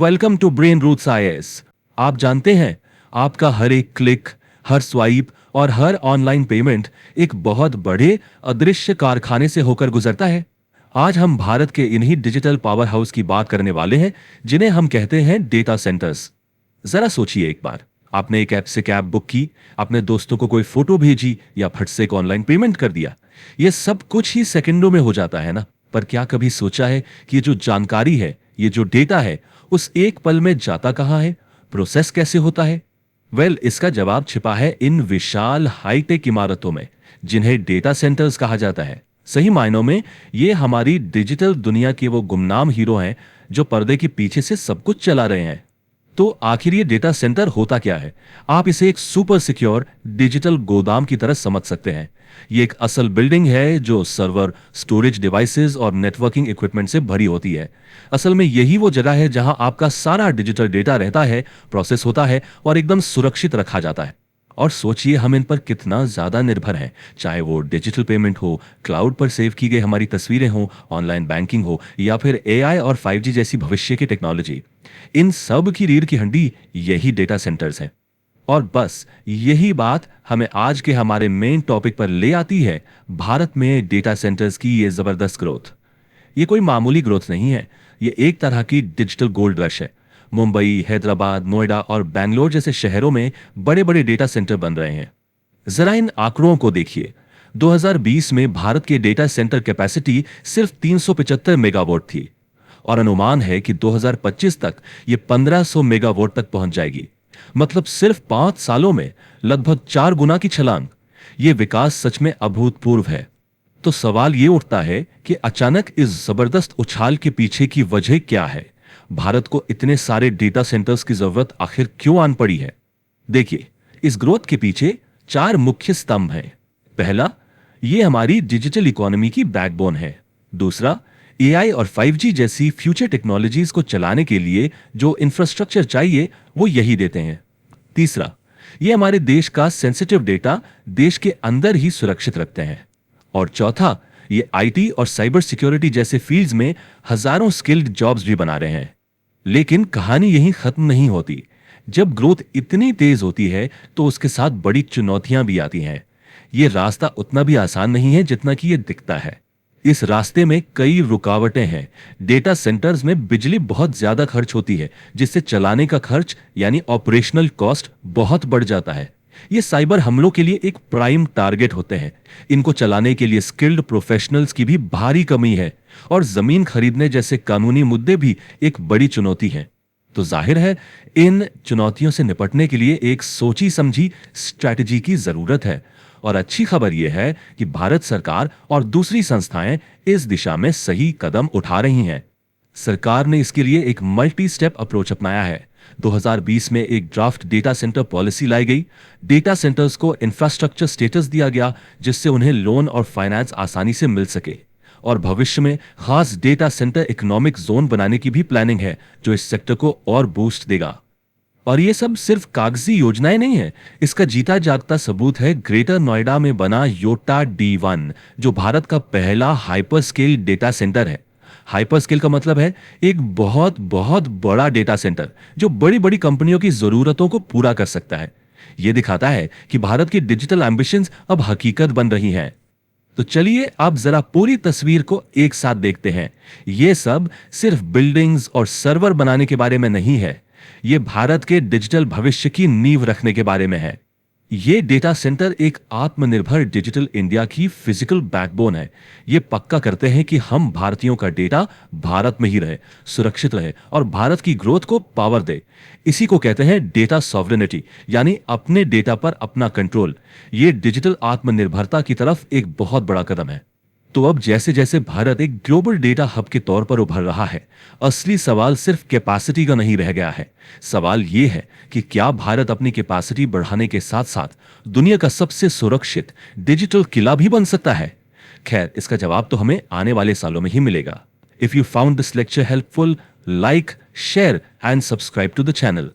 Welcome to Brain Roots IAS. आप जानते हैं, आपका हर एक क्लिक, हर स्वाइप और हर ऑनलाइन पेमेंट एक बहुत बड़े अदृश्य कारखाने से होकर गुजरता है। आज हम भारत के इन्हीं डिजिटल पावर हाउस की बात करने वाले हैं, जिन्हें हम कहते हैं डेटा सेंटर्स। जरा सोचिए एक बार, आपने एक ऐप से कैब बुक की, अपने दोस्तों को कोई फोटो भेजी या फट से एक ऑनलाइन पेमेंट कर दिया। ये सब कुछ ही सेकंडों में हो जाता है ना। पर क्या कभी सोचा है कि ये जो जानकारी है, ये जो डेटा है, उस एक पल में जाता कहां है, प्रोसेस कैसे होता है? इसका जवाब छिपा है इन विशाल हाईटेक इमारतों में, जिन्हें डेटा सेंटर्स कहा जाता है। सही मायनों में ये हमारी डिजिटल दुनिया के वो गुमनाम हीरो हैं जो पर्दे के पीछे से सब कुछ चला रहे हैं। तो आखिर ये डेटा सेंटर होता क्या है? आप इसे एक सुपर सिक्योर डिजिटल गोदाम की तरह समझ सकते हैं। ये एक असल बिल्डिंग है जो सर्वर, स्टोरेज डिवाइसेस और नेटवर्किंग इक्विपमेंट से भरी होती है। असल में यही वो जगह है जहां आपका सारा डिजिटल डेटा रहता है, प्रोसेस होता है और एकदम सुरक्षित रखा जाता है। और सोचिए हम इन पर कितना ज्यादा निर्भर हैं, चाहे वो डिजिटल पेमेंट हो, क्लाउड पर सेव की गई हमारी तस्वीरें हो, ऑनलाइन बैंकिंग हो या फिर एआई और 5G जैसी भविष्य की टेक्नोलॉजी। इन सब की रीढ़ की हड्डी यही डेटा सेंटर्स हैं। और बस यही बात हमें आज के हमारे मेन टॉपिक पर ले आती है, भारत में डेटा सेंटर्स की ये जबरदस्त ग्रोथ। ये कोई मामूली ग्रोथ नहीं है, ये एक तरह की डिजिटल गोल्ड रश है। मुंबई, हैदराबाद, नोएडा और बैंगलोर जैसे शहरों में बड़े बड़े डेटा सेंटर बन रहे हैं। जरा इन आंकड़ों को देखिए। 2020 में भारत के डेटा सेंटर कैपेसिटी सिर्फ 375 मेगावाट थी और अनुमान है कि 2025 तक ये 1500 मेगावाट तक पहुंच जाएगी। मतलब सिर्फ 5 सालों में लगभग 4 गुना की छलांग। ये विकास सच में अभूतपूर्व है। तो सवाल ये उठता है कि अचानक इस जबरदस्त उछाल के पीछे की वजह क्या है? भारत को इतने सारे डेटा सेंटर्स की जरूरत आखिर क्यों आन पड़ी है? देखिए, इस ग्रोथ के पीछे 4 मुख्य स्तंभ हैं। पहला, ये हमारी डिजिटल इकोनॉमी की बैकबोन है। दूसरा, एआई और 5G जैसी फ्यूचर टेक्नोलॉजीज को चलाने के लिए जो इंफ्रास्ट्रक्चर चाहिए, वो यही देते हैं। तीसरा, ये हमारे देश का सेंसिटिव डेटा देश के अंदर ही सुरक्षित रखते हैं। और चौथा, ये आईटी और साइबर सिक्योरिटी जैसे फील्ड्स में हजारों स्किल्ड जॉब्स भी बना रहे हैं। लेकिन कहानी यहीं खत्म नहीं होती। जब ग्रोथ इतनी तेज होती है तो उसके साथ बड़ी चुनौतियां भी आती हैं। ये रास्ता उतना भी आसान नहीं है जितना कि ये दिखता है। इस रास्ते में कई रुकावटें हैं। डेटा सेंटर्स में बिजली बहुत ज्यादा खर्च होती है, जिससे चलाने का खर्च यानी ऑपरेशनल कॉस्ट बहुत बढ़ जाता है। ये साइबर हमलों के लिए एक प्राइम टारगेट होते हैं। इनको चलाने के लिए स्किल्ड प्रोफेशनल्स की भी भारी कमी है और जमीन खरीदने जैसे कानूनी मुद्दे भी एक बड़ी चुनौती हैं। तो जाहिर है, इन चुनौतियों से निपटने के लिए एक सोची समझी स्ट्रैटेजी की जरूरत है। और अच्छी खबर यह है कि भारत सरकार और दूसरी संस्थाएं इस दिशा में सही कदम उठा रही हैं। सरकार ने इसके लिए एक मल्टी स्टेप अप्रोच अपनाया है। 2020 में एक ड्राफ्ट डेटा सेंटर पॉलिसी लाई गई। डेटा सेंटर्स को इंफ्रास्ट्रक्चर स्टेटस दिया गया, जिससे उन्हें लोन और फाइनेंस आसानी से मिल सके। और भविष्य में खास डेटा सेंटर इकोनॉमिक जोन बनाने की भी प्लानिंग है, जो इस सेक्टर को और बूस्ट देगा। और ये सब सिर्फ कागजी योजनाएं नहीं है, इसका जीता जागता सबूत है ग्रेटर नोएडा में बना योटा D1, जो भारत का पहला हाइपर स्केल डेटा सेंटर है। हाइपर स्केल का मतलब है एक बहुत बहुत बड़ा डेटा सेंटर जो बड़ी बड़ी कंपनियों की जरूरतों को पूरा कर सकता है। यह दिखाता है कि भारत की डिजिटल एम्बिशंस अब हकीकत बन रही हैं। तो चलिए अब जरा पूरी तस्वीर को एक साथ देखते हैं। यह सब सिर्फ बिल्डिंग्स और सर्वर बनाने के बारे में नहीं है, यह भारत के डिजिटल भविष्य की नींव रखने के बारे में है। ये डेटा सेंटर एक आत्मनिर्भर डिजिटल इंडिया की फिजिकल बैकबोन है। ये पक्का करते हैं कि हम भारतीयों का डेटा भारत में ही रहे, सुरक्षित रहे और भारत की ग्रोथ को पावर दे। इसी को कहते हैं डेटा सॉवरेनिटी, यानी अपने डेटा पर अपना कंट्रोल। ये डिजिटल आत्मनिर्भरता की तरफ एक बहुत बड़ा कदम है। तो अब जैसे जैसे भारत एक ग्लोबल डेटा हब के तौर पर उभर रहा है, असली सवाल सिर्फ कैपेसिटी का नहीं रह गया है। सवाल यह है कि क्या भारत अपनी कैपेसिटी बढ़ाने के साथ साथ दुनिया का सबसे सुरक्षित डिजिटल किला भी बन सकता है? खैर, इसका जवाब तो हमें आने वाले सालों में ही मिलेगा। If you found this lecture helpful, like, share and subscribe to the channel.